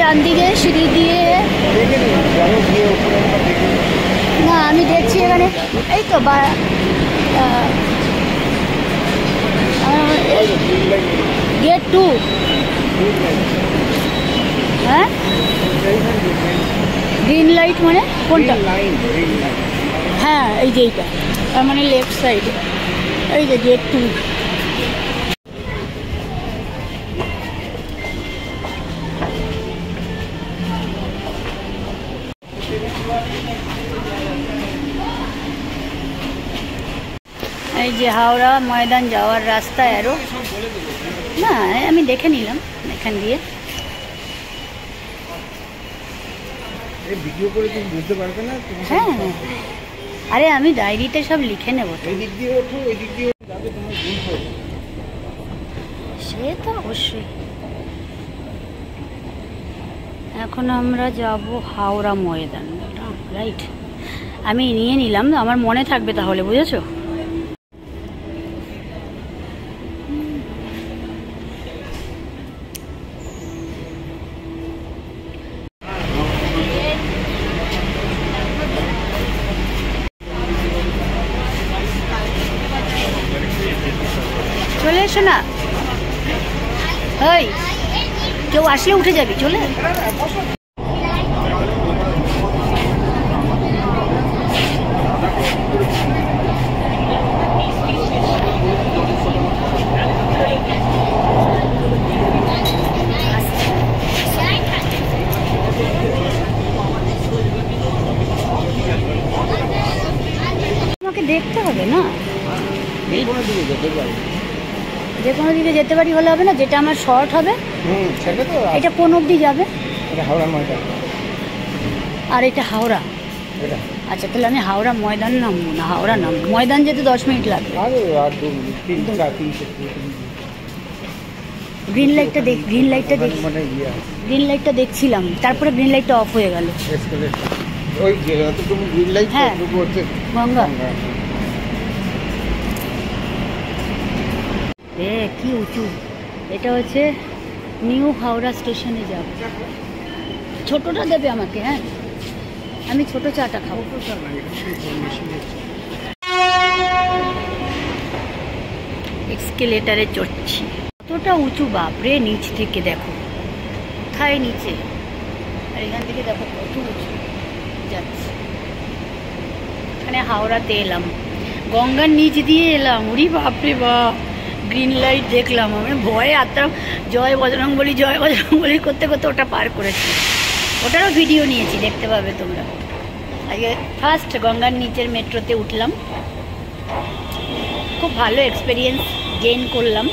ডান দিকে সিঁড়ি দিয়ে। না আমি দেখছি এখানে এই তো গেট 2। হ্যাঁ গ্রিন লাইট মানে কোনটা? হ্যাঁ এই যে এইটা, তার মানে লেফট সাইডে এই যে গেট 2। এই যে হাওড়া ময়দান যাওয়ার রাস্তা আরো না, আমি দেখে নিলাম এখান দিয়ে। ভিডিও করে তুমি বুঝতে পারবে না। হ্যাঁ আরে আমি ডায়েরিতে সব লিখে নেব। এই দিক দিয়ে ওঠো, এই দিক দিয়ে যাবে, তোমার ভুল হবে। সে তো অবশ্যই। এখন আমরা যাব হাওড়া ময়দান, রাইট? আমি নিয়ে নিলাম, আমার মনে থাকবে তাহলে, বুঝেছো? চলে এসো না, ওই কেউ আসলে উঠে যাবি, চলে। তোমাকে দেখতে হবে না, যে কোনো দিকে যেতে পারি হলে হবে না, যেটা আমার শর্ট হবে। এটা কোন অবধি যাবে? হাওড়া ময়দান। আর এটা হাওড়া? আচ্ছা তাহলে আমি হাওড়া ময়দান নামবো না, হাওড়া নামবো। ময়দান যেতে 10 মিনিট লাগবে। গ্রিন লাইটটা দেখছিলাম, তারপরে গ্রিন লাইটটা অফ হয়ে গেল। হ্যাঁ গঙ্গা। কি উঁচু! এটা হচ্ছে নিউ হাওড়া স্টেশনে যাব। ছোটটা দেবে আমাকে? হ্যাঁ আমি ছোট চাটা খাবো। এক্সকেলেটারে চড়ছি, কতটা উঁচু বাপরে! নিচ থেকে দেখো, কোথায় নিচে, আর এখান থেকে দেখো কত উঁচু যাচ্ছে। এখানে হাওড়াতে এলাম, গঙ্গার নিচ দিয়ে এলাম। উরি বাপরে বাপ! গ্রিন লাইট দেখলাম, আমি ভয়ে আত্মা জয় বজরংবলী করতে করতে ওটা পার করেছি। ওটারও ভিডিও নিয়েছি, দেখতে পাবে তোমরা। আজকে ফার্স্ট গঙ্গার নিচের মেট্রোতে উঠলাম, খুব ভালো এক্সপিরিয়েন্স গেইন করলাম।